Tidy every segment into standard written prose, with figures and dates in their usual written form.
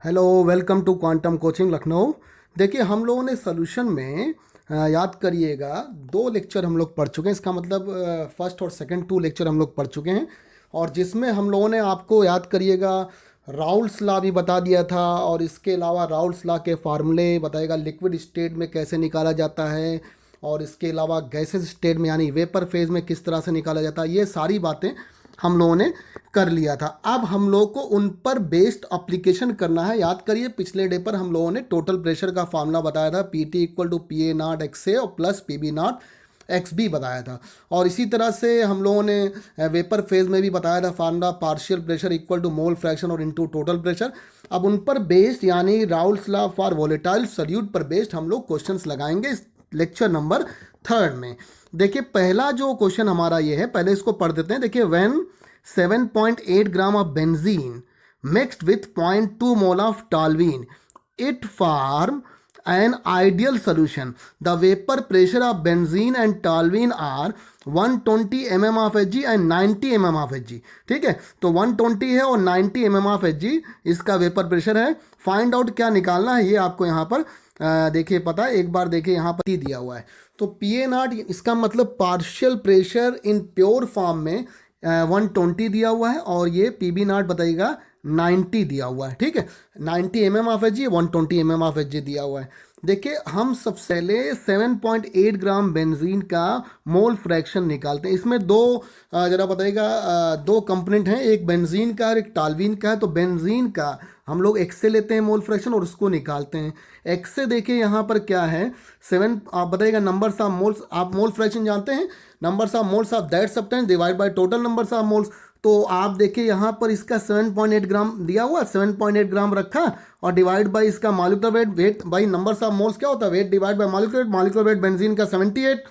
Hello, welcome to quantum coaching Lucknow. देखिए, हम लोगों ने सोल्यूशन में याद करिएगा 2 लेक्चर हम लोग पढ़ चुके हैं। इसका मतलब फर्स्ट और सेकंड 2 लेक्चर हम लोग पढ़ चुके हैं, और जिसमें हम लोगों ने आपको याद करिएगा राउल्स लॉ भी बता दिया था, और इसके अलावा राउल्स लॉ के फार्मूले बताएगा लिक्विड स्टेट में कैसे निकाला जाता है, और इसके अलावा गैसेस स्टेट में यानी वेपर फेज में किस तरह से निकाला जाता है। ये सारी बातें हम लोगों ने कर लिया था। अब हम लोग को उन पर बेस्ड अप्लीकेशन करना है। याद करिए, पिछले डे पर हम लोगों ने टोटल प्रेशर का फार्मूला बताया था, P T equal to P A not x A और plus P B not x B बताया था। और इसी तरह से हम लोगों ने वेपर फेज में भी बताया था formula, partial pressure equal to mole fraction और इनटू टोटल प्रेशर। अब उन पर बेस्ड यानी Raoult's law for volatile solute पर बेस्ड हम लोग क्वेश्चंस लगाएंगे इस लेक्चर नंबर 3 में। देखिए, पहला जो क्वेश्चन हमारा ये है, पहले इसको पढ़ देते हैं। देखिए, when 7.8 gram of benzene mixed with 0.2 mole of toluene, it form an ideal solution. The vapor pressure of benzene and toluene are 120 mm of Hg and 90 mm of Hg। ठीक है, तो 120 है और 90 mm of Hg इसका vapour pressure है। Find out क्या निकालना है ये आपको यहाँ पर देखिए पता है। एक बार देखिए, यहाँ पर दिया हुआ है, तो पी ए नॉट इसका मतलब partial pressure in pure form में 120 दिया हुआ है, और ये पी बी नॉट बताइएगा 90 दिया हुआ है। ठीक है, 90 mm of H ji, 120 mm of H जी दिया हुआ है। देखिए, हम सबसे पहले 7.8 ग्राम बेंजीन का मोल फ्रैक्शन निकालते हैं। इसमें दो जरा बताइएगा, दो कंपोनेंट हैं, एक बेंजीन का और एक टालवीन का है। तो बेंजीन का हम लोग एक्स से लेते हैं मोल फ्रैक्शन और उसको निकालते हैं। एक्स से देखिए यहाँ पर क्या है, 7। आप बताइएगा नंबर्स ऑफ मोल्स, आप मोल फ्रैक्शन जानते हैं, numbers of moles of that substance divide by total numbers of moles. तो आप देखिए यहाँ पर इसका 7.8 ग्राम दिया हुआ, 7.8 ग्राम रखा, और डिवाइड बाय इसका molecular weight, weight by numbers of moles क्या होता है, weight divide by molecular weight. Molecular weight benzene का 78,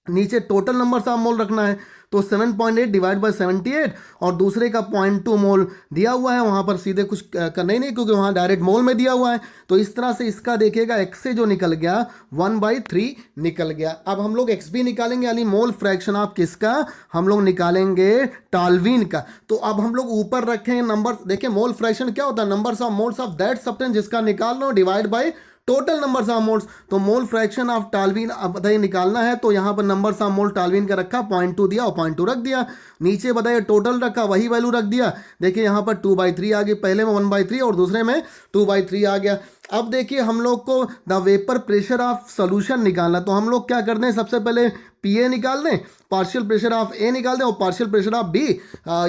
नीचे टोटल नंबर ऑफ मोल रखना है, तो 7.8 डिवाइड बाय 78, और दूसरे का 0.2 मोल दिया हुआ है। वहाँ पर सीधे कुछ करना ही नहीं, क्योंकि वहाँ डायरेक्ट मोल में दिया हुआ है। तो इस तरह से इसका देखिएगा एक्स से जो निकल गया 1/3 निकल गया। अब हम लोग एक्स भी निकालेंगे, यानी मोल फ्रैक्शन ऑफ किसका, हम लोग निकालेंगे टालवीन का। तो अब हम लोग ऊपर रखें नंबर, देखिए मोल फ्रैक्शन क्या होता है, numbers of moles of that substance जिसका निकालना हो divide by total numbers of moles. तो मोल फ्रैक्शन ऑफ टालवीन अब बताइए निकालना है, तो यहां पर नंबर्स ऑफ मोल टालवीन का रखा, 0.2 दिया और 0.2 रख दिया। नीचे बताइए टोटल रखा, वही वैल्यू रख दिया। देखिए यहां पर 2/3 आ गई, पहले में 1/3 और दूसरे में 2/3 आ गया। अब देखिए हम लोग को the vapour pressure of solution निकालना, तो हम लोग क्या करते हैं, सबसे पहले पी ए निकाल दें, पार्शियल प्रेशर ऑफ ए निकाल दें, और पार्शियल प्रेशर ऑफ बी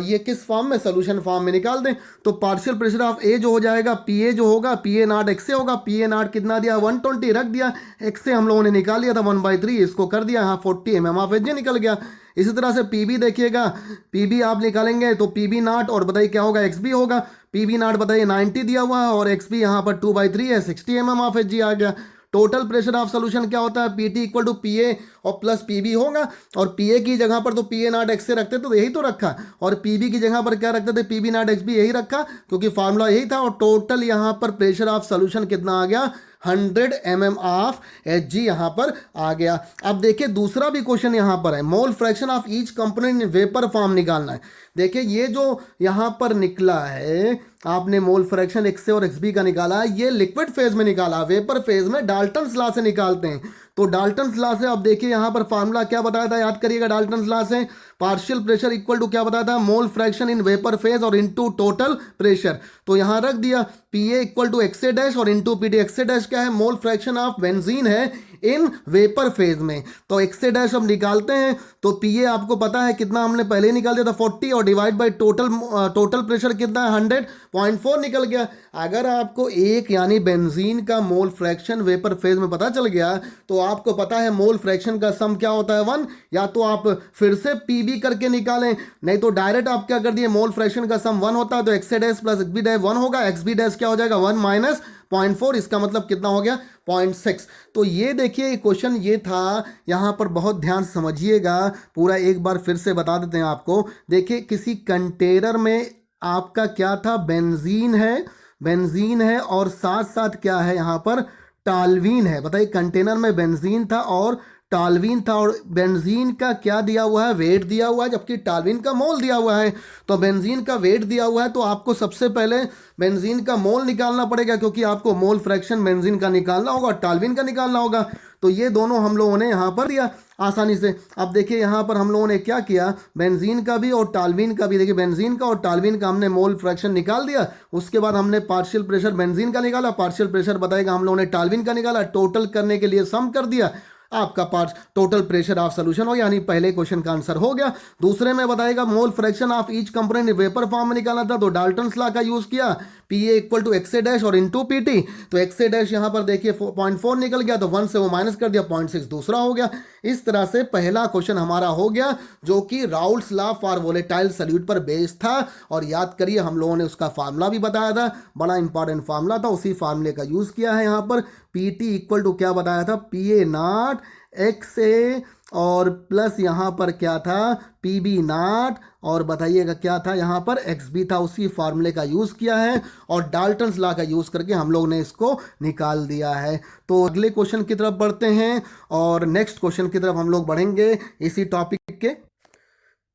ये किस फॉर्म में, सोल्यूशन फॉर्म में निकाल दें। तो पार्शियल प्रेशर ऑफ ए जो हो जाएगा, पी ए जो होगा, पी ए नॉट एक्स से होगा। पी ए नॉट कितना दिया, 120 रख दिया, एक्स से हम लोगों ने निकाल लिया था 1/3, इसको कर दिया, यहाँ 40 mm ऑफ एच जी निकल गया। इसी तरह से पी बी देखिएगा, पी बी आप निकालेंगे तो पी बी नॉट और बताइए क्या होगा, एक्स बी होगा। पी बी नॉट बताइए 90 दिया हुआ है, और एक्स बी यहाँ पर 2/3 है, 60 mm ऑफ एच जी आ गया। टोटल प्रेशर ऑफ सोल्यूशन क्या होता है, P T equal to P A और प्लस पी बी होगा। और पी ए की जगह पर तो पी ए नॉट एक्स से रखते तो यही तो रखा, और पी बी की जगह पर क्या रखते थे, P B not x B, यही रखा क्योंकि फार्मूला यही था। और टोटल यहाँ पर प्रेशर ऑफ सोल्यूशन कितना आ गया, 100 mm ऑफ एच जी यहाँ पर आ गया। अब देखिए दूसरा भी क्वेश्चन यहाँ पर है, मोल fraction of each component in vapour form निकालना है। देखिए ये जो यहाँ पर निकला है, आपने मोल फ्रैक्शन एक्स से और एक्स बी का निकाला है, ये लिक्विड फेज में निकाला, वेपर फेज में डाल्टन्स लॉ से निकालते हैं। तो डाल्टन्स लॉ से अब देखिए यहाँ पर फार्मूला क्या बताया था, याद करिएगा डाल्टन्स लॉ से, पार्शियल प्रेशर इक्वल टू क्या बताया था, mole fraction in vapour phase और इनटू टोटल प्रेशर। तो यहाँ रख दिया P A equal to x A dash और into P D. X A dash क्या है, मोल फ्रैक्शन ऑफ बेंजीन है इन वेपर फेज में। तो एक्स ए डैश हम निकालते हैं, तो पी ए आपको पता है कितना, हमने पहले ही निकाल दिया था 40, और डिवाइड बाय टोटल प्रेशर कितना है 100.4 निकल गया। अगर आपको एक यानी बेंजीन का मोल फ्रैक्शन वेपर फेज में पता चल गया, तो आपको पता है मोल फ्रैक्शन का सम क्या होता है 1। या तो आप फिर से पी बी करके निकालें, नहीं तो डायरेक्ट आप क्या कर दिए, मोल फ्रैक्शन का सम 1 होता है, तो x A dash plus x B dash 1 होगा, एक्स बी डैश क्या हो जाएगा 1 माइनस 0.4, इसका मतलब कितना हो गया 0.6। तो ये देखिए क्वेश्चन ये था, यहाँ पर बहुत ध्यान से समझिएगा, पूरा एक बार फिर से बता देते हैं आपको। देखिए किसी कंटेनर में आपका क्या था, बेंजीन है और साथ साथ क्या है यहाँ पर टालवीन है। बताइए कंटेनर में बेंजीन था और टाल्वीन था और बेंजीन का क्या दिया हुआ है, वेट दिया हुआ है, जबकि टाल्वीन का मोल दिया हुआ है। तो बेंजीन का वेट दिया हुआ है तो आपको सबसे पहले बेंजीन का मोल निकालना पड़ेगा, क्योंकि आपको मोल फ्रैक्शन बेंजीन का निकालना होगा और टाल्वीन का निकालना होगा। तो ये दोनों हम लोगों ने यहाँ पर दिया आसानी से। अब देखिए यहाँ पर हम लोगों ने क्या किया, बेंजीन का भी और टाल्वीन का भी, देखिए बेंजीन का और टाल्वीन का हमने मोल फ्रैक्शन निकाल दिया। उसके बाद हमने पार्शियल प्रेशर बेंजीन का निकाला, पार्शियल प्रेशर बताएगा हम लोगों ने टाल्वीन का निकाला, टोटल करने के लिए सम कर दिया, आपका part total pressure of solution हो गया, यानी पहले क्वेश्चन का आंसर हो गया। दूसरे में बताएगा mole fraction of each component vapour form में निकालना था, तो डाल्टन्स लॉ का यूज किया, PA equal to x A dash और इनटू पीटी। तो एक्स ए डैश यहाँ पर देखिए 0.4 निकल गया, तो 1 से वो माइनस कर दिया, 0.6 दूसरा हो गया। इस तरह से पहला क्वेश्चन हमारा हो गया, जो कि Raoult's law for volatile solute पर बेस्ड था। और याद करिए हम लोगों ने उसका फार्मूला भी बताया था, बड़ा इंपॉर्टेंट फार्मूला था, उसी फार्मूले का यूज किया है यहाँ पर। पीटी इक्वल टू क्या बताया था, P A not x A और प्लस यहाँ पर क्या था, पी बी नॉट, और बताइएगा क्या था यहाँ पर, एक्स बी था। उसी फार्मूले का यूज़ किया है और डाल्टन्स लॉ का यूज़ करके हम लोग ने इसको निकाल दिया है। तो अगले क्वेश्चन की तरफ बढ़ते हैं और नेक्स्ट क्वेश्चन की तरफ हम लोग बढ़ेंगे इसी टॉपिक के।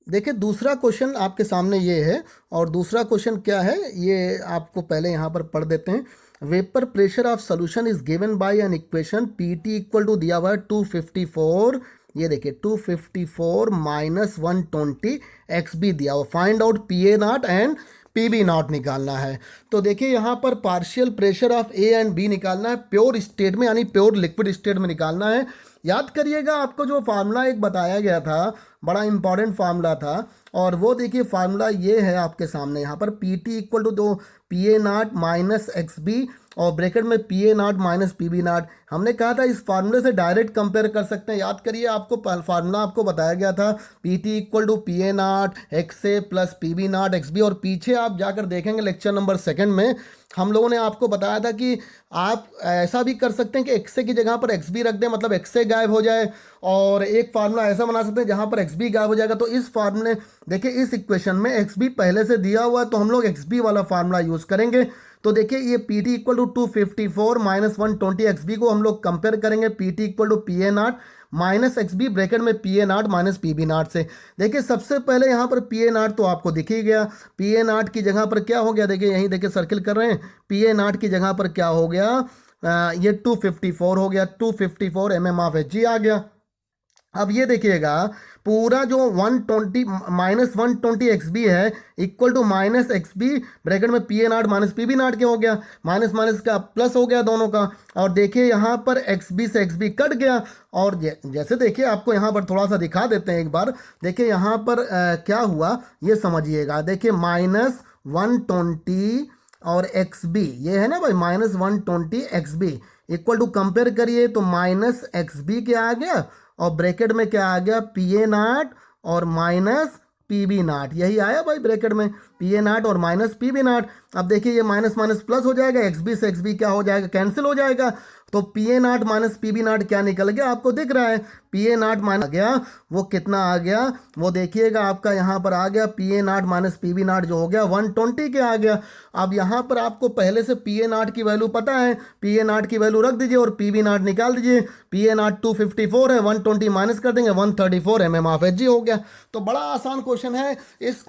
देखिए दूसरा क्वेश्चन आपके सामने ये है, और दूसरा क्वेश्चन क्या है ये आपको पहले यहाँ पर पढ़ देते हैं। Vapour pressure of solution is given by an equation, PT equal to दिया हुआ है 254, ये देखिए 254 माइनस 120 एक्स बी दिया हुआ, find out P A not and P B not निकालना है। तो देखिए यहाँ पर partial pressure of A and B निकालना है, प्योर स्टेट में यानी प्योर लिक्विड स्टेट में निकालना है। याद करिएगा आपको जो फार्मूला एक बताया गया था, बड़ा इंपॉर्टेंट फार्मूला था, और वो देखिए फार्मूला ये है आपके सामने यहाँ पर, पी टी इक्वल टू दो P A not minus x B और ब्रैकेट में P A not minus P B not. हमने कहा था इस फार्मूले से डायरेक्ट कंपेयर कर सकते हैं। याद करिए आपको फार्मूला आपको बताया गया था, P T equal to P A not x A plus P B not x B, और पीछे आप जाकर देखेंगे लेक्चर नंबर 2 में हम लोगों ने आपको बताया था कि आप ऐसा भी कर सकते हैं कि एक्स ए की जगह पर एक्स बी रख दें, मतलब एक्स ए गायब हो जाए, और एक फार्मूला ऐसा बना सकते हैं जहां पर एक्स बी गायब हो जाएगा। तो इस फार्मूले देखिए इस इक्वेशन में एक्स बी पहले से दिया हुआ है, तो हम लोग एक्स बी वाला फार्मूला यूज करेंगे। तो देखिए ये P T equal to 254 minus 120 x B को हम लोग कंपेयर करेंगे P T equal to P A not minus x B bracket में P A not minus P B not से। देखिए सबसे पहले यहाँ पर पी ए नॉट तो आपको दिख ही गया, पी ए नॉट की जगह पर क्या हो गया, देखिए यहीं देखिए सर्किल कर रहे हैं, पी ए नॉट की जगह पर क्या हो गया, ये 254 हो गया, 254 mm ऑफ एच जी आ गया। अब ये देखिएगा पूरा जो 120 माइनस 120 एक्स बी है equal to minus x B bracket में P A not minus P B not क्या हो गया, माइनस माइनस का प्लस हो गया दोनों का। और देखिए यहाँ पर एक्स बी से एक्स बी कट गया, और जैसे देखिए आपको यहाँ पर थोड़ा सा दिखा देते हैं एक बार। देखिए यहाँ पर क्या हुआ ये समझिएगा, देखिए माइनस 120 और एक्स बी ये है ना भाई, minus 120 x B equal to compare करिए तो माइनस एक्स बी क्या आ गया और ब्रैकेट में क्या आ गया, पी ए नॉट और माइनस पी बी नॉट, यही आया भाई ब्रैकेट में पी ए नॉट और माइनस पी बी नॉट। अब देखिए ये माइनस माइनस प्लस हो जाएगा, एक्स बी से एक्स बी क्या हो जाएगा, कैंसिल हो जाएगा। तो P A not minus P B not क्या निकल गया आपको दिख रहा है, पी ए नॉट माइनस आ गया, वो कितना आ गया वो देखिएगा आपका यहाँ पर आ गया, P A not minus P B not जो हो गया 120 के आ गया। अब यहाँ पर आपको पहले से पी ए नॉट की वैल्यू पता है, पी ए नॉट की वैल्यू रख दीजिए और पी बी नॉट निकाल दीजिए। पी ए नॉट 254 है, 120 माइनस कर देंगे 134 mm ऑफ एच जी हो गया। तो बड़ा आसान क्वेश्चन है, इस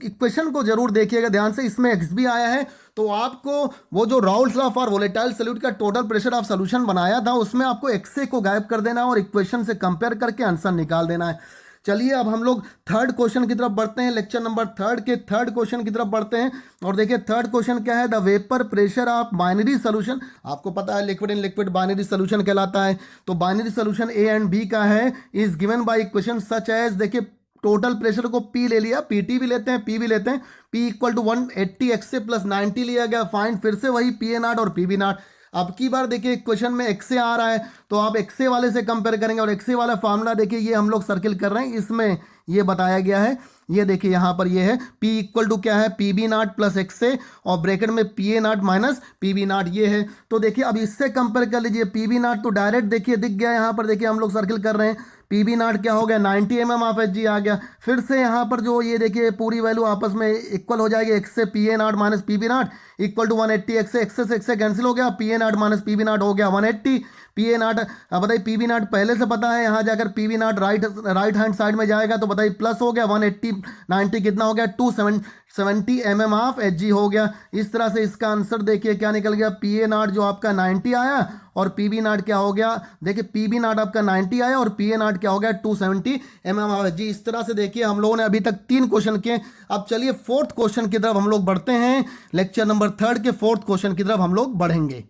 इक्वेशन को जरूर देखिएगा ध्यान से, इसमें एक्स बी आया है तो आपको वो जो Raoult's law for volatile solute का टोटल प्रेशर ऑफ सॉल्यूशन बनाया था उसमें आपको एक्स को गायब कर देना है और इक्वेशन से कंपेयर करके आंसर निकाल देना है। चलिए अब हम लोग थर्ड क्वेश्चन की तरफ बढ़ते हैं, लेक्चर नंबर 3 के थर्ड क्वेश्चन की तरफ बढ़ते हैं। और देखिए थर्ड क्वेश्चन क्या है, the vapour pressure of binary solution. आपको पता है liquid in liquid binary solution कहलाता है, तो binary solution A and B का है, is given by equation such as, देखिए टोटल प्रेशर को P ले लिया, PT भी लेते हैं P भी लेते हैं, P इक्वल टू 180 एक्स से प्लस 90 लिया गया, फाइंड फिर से वही पी ए नॉट और पी बी नॉट। अब की बार देखिए क्वेश्चन में एक्से आ रहा है तो आप एक्से वाले से कंपेयर करेंगे, और एक्से वाला फार्मूला देखिए ये हम लोग सर्किल कर रहे हैं, इसमें ये बताया गया है, ये देखिए यहाँ पर ये है P इक्वल टू क्या है, P B not plus X और ब्रैकेट में P A not minus P B not ये है। तो देखिए अब इससे कंपेयर कर लीजिए, पी बी नॉट तो डायरेक्ट देखिए दिख गया, यहाँ पर देखिए हम लोग सर्किल कर रहे हैं, पी बी नॉट क्या हो गया 90 mm ऑफ एच जी आ गया। फिर से यहाँ पर जो ये देखिए पूरी वैल्यू आपस में इक्वल हो जाएगी, एक्स से P A not minus P B not equal to 180 X से कैंसिल हो गया, P A not minus P B not हो गया 180, पी ए नॉट, बताइए पी बी नॉट पहले से पता है, यहाँ जाकर P B not right hand side में जाएगा तो बताइए प्लस हो गया 180 90 कितना हो गया 270 mm ऑफ एच जी हो गया। इस तरह से इसका आंसर देखिए क्या निकल गया, पी ए नॉट जो आपका 90 आया और पी बी नॉट क्या हो गया, देखिए पी बी नॉट आपका 90 आया और पी ए नॉट क्या हो गया 270 mm ऑफ एच जी। इस तरह से देखिए हम लोगों ने अभी तक 3 क्वेश्चन किए। अब चलिए फोर्थ क्वेश्चन की तरफ हम लोग बढ़ते हैं, लेक्चर नंबर 3 के फोर्थ क्वेश्चन की तरफ हम लोग बढ़ेंगे।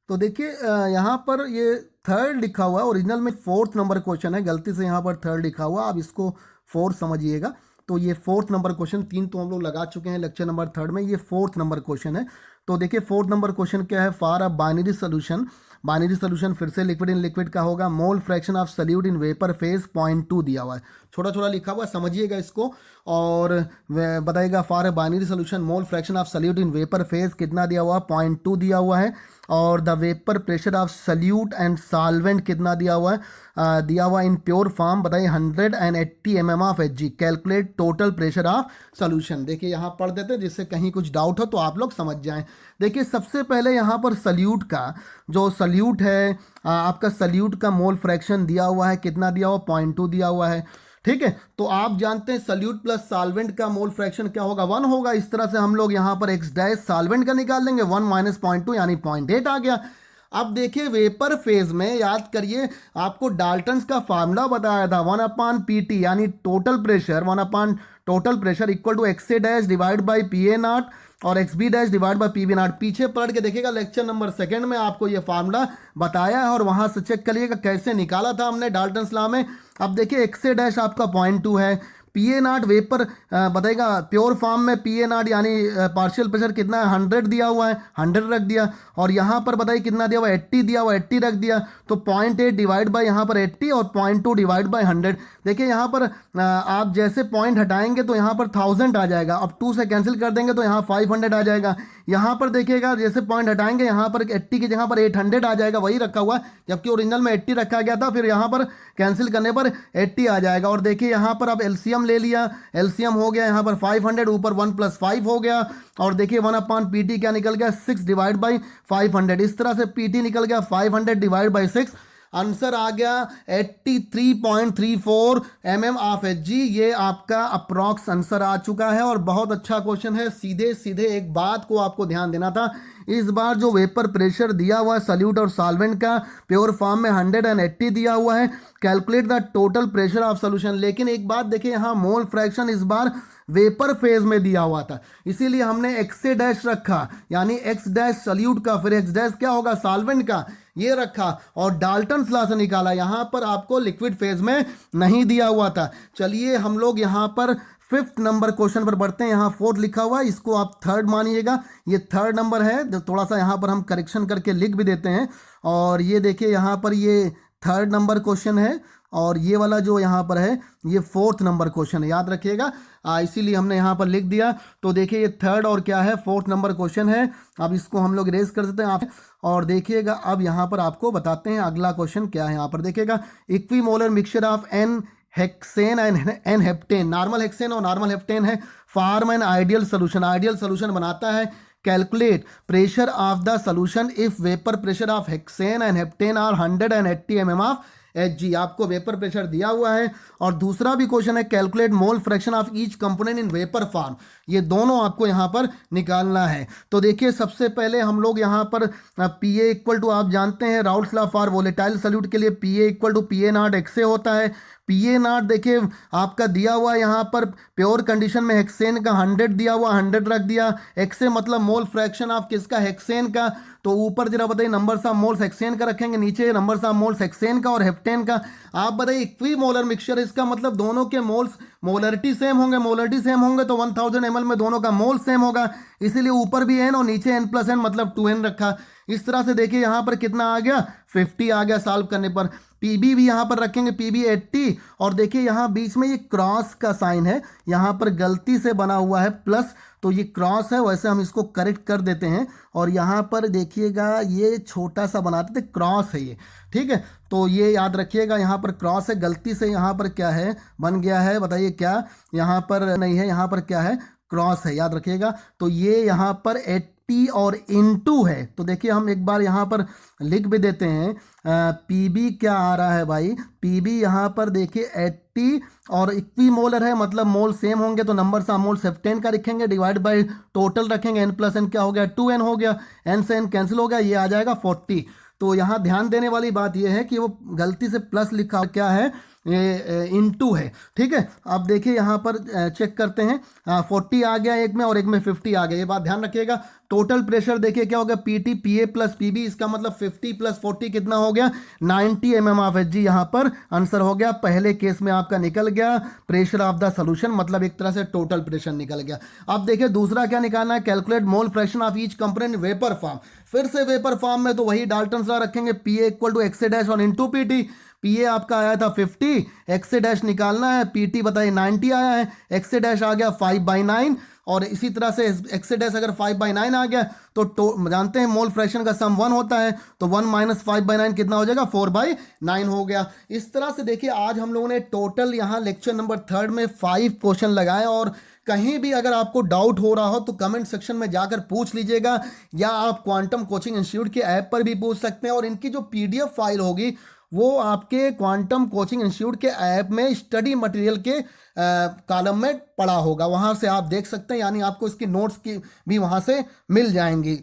तो देखिए यहाँ पर ये थर्ड लिखा हुआ है, ओरिजिनल में फोर्थ नंबर क्वेश्चन है, गलती से यहाँ पर थर्ड लिखा हुआ, आप इसको फोर्थ समझिएगा। तो ये फोर्थ नंबर क्वेश्चन, 3 तो हम लोग लगा चुके हैं लेक्चर नंबर 3 में, ये फोर्थ नंबर क्वेश्चन है। तो देखिए फोर्थ नंबर क्वेश्चन क्या है, for a binary solution, binary solution फिर से लिक्विड इन लिक्विड का होगा, मोल fraction of solute in vapour phase 0.2 दिया हुआ है, छोटा छोटा लिखा हुआ है, समझिएगा इसको और बताइएगा for a binary solution mole fraction of solute in vapour phase कितना दिया हुआ है, 0.2 दिया हुआ है। और the vapour pressure of solute and solvent कितना दिया हुआ है, दिया हुआ इन प्योर फॉर्म बताइए 180 mm of H ji, calculate total pressure of solution. देखिए यहाँ पढ़ देते हैं जिससे कहीं कुछ डाउट हो तो आप लोग समझ जाएं। देखिए सबसे पहले यहाँ पर सल्यूट का जो सल्यूट है, आपका सल्यूट का मोल फ्रैक्शन दिया हुआ है, कितना दिया हुआ 0.2 दिया हुआ है, ठीक है। तो आप जानते हैं सल्यूट प्लस सॉल्वेंट का मोल फ्रैक्शन क्या होगा, 1 होगा। इस तरह से हम लोग यहाँ पर एक्स डैश सॉल्वेंट का निकाल लेंगे, 1 माइनस 0.2 यानी 0.8 आ गया। अब देखिए वेपर फेज में याद करिए आपको डाल्टन्स का फार्मूला बताया था, 1/PT यानी total pressure, 1 total pressure equal to x A dash divide by P A not और x B dash divide by P B not. पीछे पढ़ के देखिएगा लेक्चर नंबर 2 में आपको ये फार्मूला बताया है और वहां से चेक करिएगा कैसे निकाला था हमने डाल्टन्स लॉ में। अब देखिए एक्स ए डैश आपका 0.2 है, पी ए नॉट वेपर बताएगा प्योर फॉर्म में पी ए नॉट यानी पार्शियल प्रेशर कितना है 100 दिया हुआ है, 100 रख दिया और यहाँ पर बताइए कितना दिया हुआ 80 दिया हुआ, 80 रख दिया। तो 0.8 डिवाइड बाई यहाँ पर 80 और 0.2 डिवाइड बाई 100। देखिए यहाँ पर आप जैसे पॉइंट हटाएंगे तो यहाँ पर 1000 आ जाएगा, अब 2 से कैंसिल कर देंगे तो यहाँ 500 आ जाएगा। यहाँ पर देखिएगा जैसे पॉइंट हटाएंगे यहाँ पर 80 की जगह पर 800 आ जाएगा, वही रखा हुआ, जबकि ओरिजिनल में 80 रखा गया था, फिर यहाँ पर कैंसिल करने पर 80 आ जाएगा। और देखिए यहाँ पर अब एलसीएम ले लिया, एलसीएम हो गया यहाँ पर 500 ऊपर 1 + 5 हो गया और देखिए 1/PT क्या निकल गया 6 डिवाइड बाई 500। इस तरह से PT निकल गया 500 डिवाइड बाई 6, आंसर आ गया 83.34 mm ऑफ एच जी। ये आपका अप्रॉक्स आंसर आ चुका है और बहुत अच्छा क्वेश्चन है। सीधे सीधे एक बात को आपको ध्यान देना था, इस बार जो वेपर प्रेशर दिया हुआ है सल्यूट और सॉल्वेंट का प्योर फॉर्म में 180 दिया हुआ है, calculate the total pressure of solution. लेकिन एक बात देखिए यहाँ मोल फ्रैक्शन इस बार वेपर फेज में दिया हुआ था, इसीलिए हमने एक्स ए डैश रखा, यानी एक्स डैश सल्यूट का, फिर एक्स डैश क्या होगा सॉल्वेंट का, ये रखा और डाल्टन्स लॉ से निकाला। यहां पर आपको लिक्विड फेज में नहीं दिया हुआ था। चलिए हम लोग यहां पर 5th नंबर क्वेश्चन पर बढ़ते हैं। यहाँ 4th लिखा हुआ है, इसको आप 3rd मानिएगा, ये 3rd नंबर है। तो थोड़ा सा यहाँ पर हम करेक्शन करके लिख भी देते हैं। और ये देखिए यहाँ पर ये 3rd नंबर क्वेश्चन है और ये वाला जो यहाँ पर है ये 4th नंबर क्वेश्चन है, याद रखिएगा, इसीलिए हमने यहाँ पर लिख दिया। तो देखिए ये 3rd और क्या है 4th नंबर क्वेश्चन है। अब इसको हम लोग इरेज कर देते हैं आप और देखिएगा अब यहाँ पर आपको बताते हैं अगला क्वेश्चन क्या है। यहाँ पर देखिएगा equimolar mixture of N hexane and heptane, normal hexane और नॉर्मल हेप्टेन है, form an ideal solution, ideal solution बनाता है। Calculate pressure of the solution if vapour pressure of hexane and heptane are 180 mm of H G. आपको vapour pressure दिया हुआ है और दूसरा भी क्वेश्चन है calculate mole fraction of each component in vapour form. ये दोनों आपको यहाँ पर निकालना है। तो देखिए सबसे पहले हम लोग यहाँ पर पी ए इक्वल टू, आप जानते हैं Raoult's law for volatile solute के लिए P A equal to P A not x A होता है। पी ए नॉट देखिए आपका दिया हुआ यहाँ पर प्योर कंडीशन में हेक्सेन का 100 दिया हुआ, 100 रख दिया। एक्स ए मतलब मोल फ्रैक्शन ऑफ किसका, हेक्सेन का। तो ऊपर जरा बताइए नंबर्स ऑफ मोल्स हेक्सेन का रखेंगे, नीचे नंबर्स ऑफ मोल्स हेक्सेन का और हेप्टेन का। आप बताइए इक्विमोलर मिक्सचर, इसका मतलब दोनों के मोल्स मोलरिटी सेम होंगे, मोलरिटी सेम होंगे तो 1000 ml में दोनों का मोल सेम होगा, इसीलिए ऊपर भी n और नीचे n+n मतलब 2n रखा। इस तरह से देखिए यहाँ पर कितना आ गया 50 आ गया सॉल्व करने पर। पीबी भी यहाँ पर रखेंगे, पीबी 80 और देखिए यहाँ बीच में ये क्रॉस का साइन है, यहाँ पर गलती से बना हुआ है प्लस, तो ये क्रॉस है, वैसे हम इसको करेक्ट कर देते हैं और यहाँ पर देखिएगा ये छोटा सा बनाते थे, क्रॉस है ये, ठीक है। तो ये याद रखिएगा यहाँ पर क्रॉस है, गलती से यहाँ पर क्या है बन गया है, बताइए क्या, यहाँ पर नहीं है, यहाँ पर क्या है क्रॉस है, याद रखिएगा। तो ये यहाँ पर 80 80 और इनटू है, तो देखिए हम एक बार यहाँ पर लिख भी देते हैं। पीबी क्या आ रहा है भाई, पीबी यहाँ पर देखिए 80 और इक्वी मोलर है, मतलब मोल सेम होंगे तो नंबर सा मोल 10 का लिखेंगे, डिवाइड बाय टोटल रखेंगे, n प्लस एन क्या हो गया 2n हो गया, n से n कैंसिल हो गया, ये आ जाएगा 40। तो यहाँ ध्यान देने वाली बात यह है कि वो गलती से प्लस लिखा क्या है, ये इनटू है, ठीक है। अब देखिए यहाँ पर चेक करते हैं, 40 आ गया एक में और एक में 50 आ गया, ये बात ध्यान रखिएगा। टोटल प्रेशर देखिए क्या हो गया, पीटी पीए प्लस पीबी, इसका मतलब 50 प्लस 40 कितना हो गया 90 mm ऑफ एच जी, यहाँ पर आंसर हो गया। पहले केस में आपका निकल गया प्रेशर ऑफ द सोल्यूशन, मतलब एक तरह से टोटल प्रेशर निकल गया। अब देखिए दूसरा क्या निकालना है, calculate mole fraction of each component vapour form. फिर से वेपर फॉर्म में तो वही डाल्टन सा रखेंगे, P A equal to x dash और into P T. P A आपका आया था 50, एक्स डैश निकालना है, पी टी बताइए 90 आया है, एक्स डैश आ गया 5/9, और इसी तरह से एक्स डैश अगर 5/9 आ गया तो जानते हैं मोल फ्रैक्शन का सम 1 होता है, तो 1 माइनस 5/9 कितना हो जाएगा 4/9 हो गया। इस तरह से देखिए आज हम लोगों ने टोटल यहाँ लेक्चर नंबर 3 में 5 क्वेश्चन लगाए, और कहीं भी अगर आपको डाउट हो रहा हो तो कमेंट सेक्शन में जाकर पूछ लीजिएगा, या आप क्वांटम कोचिंग इंस्टीट्यूट के ऐप पर भी पूछ सकते हैं, और इनकी जो पीडीएफ फाइल होगी वो आपके क्वांटम कोचिंग इंस्टीट्यूट के ऐप में स्टडी मटेरियल के कॉलम में पड़ा होगा, वहां से आप देख सकते हैं, यानी आपको इसकी नोट्स की भी वहां से मिल जाएंगी।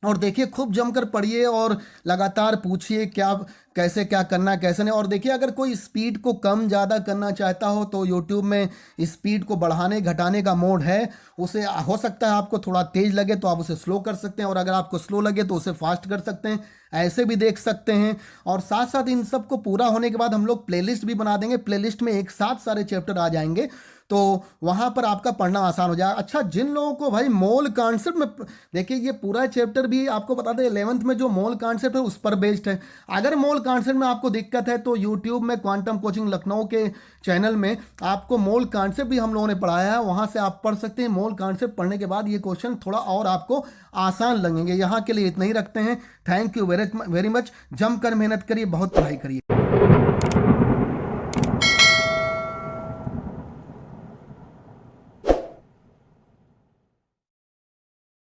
और देखिए खूब जमकर पढ़िए और लगातार पूछिए क्या कैसे क्या करना कैसे नहीं। और देखिए अगर कोई स्पीड को कम ज़्यादा करना चाहता हो तो यूट्यूब में स्पीड को बढ़ाने घटाने का मोड है, उसे हो सकता है आपको थोड़ा तेज लगे तो आप उसे स्लो कर सकते हैं, और अगर आपको स्लो लगे तो उसे फास्ट कर सकते हैं, ऐसे भी देख सकते हैं। और साथ साथ इन सब को पूरा होने के बाद हम लोग प्लेलिस्ट भी बना देंगे, प्लेलिस्ट में एक साथ सारे चैप्टर आ जाएंगे, तो वहां पर आपका पढ़ना आसान हो जाएगा। अच्छा, जिन लोगों को भाई मोल कॉन्सेप्ट में, देखिए ये पूरा चैप्टर भी आपको बता दें 11th में जो मोल कॉन्सेप्ट है उस पर बेस्ड है। अगर मोल कॉन्सेप्ट में आपको दिक्कत है तो यूट्यूब में क्वांटम कोचिंग लखनऊ के चैनल में आपको मोल कॉन्सेप्ट भी हम लोगों ने पढ़ाया है, वहां से आप पढ़ सकते हैं। मोल कॉन्सेप्ट पढ़ने के बाद ये क्वेश्चन थोड़ा और आपको आसान लगेंगे। यहाँ के लिए इतना ही रखते हैं। Thank you very much. जमकर मेहनत करिए, बहुत पढ़ाई करिए।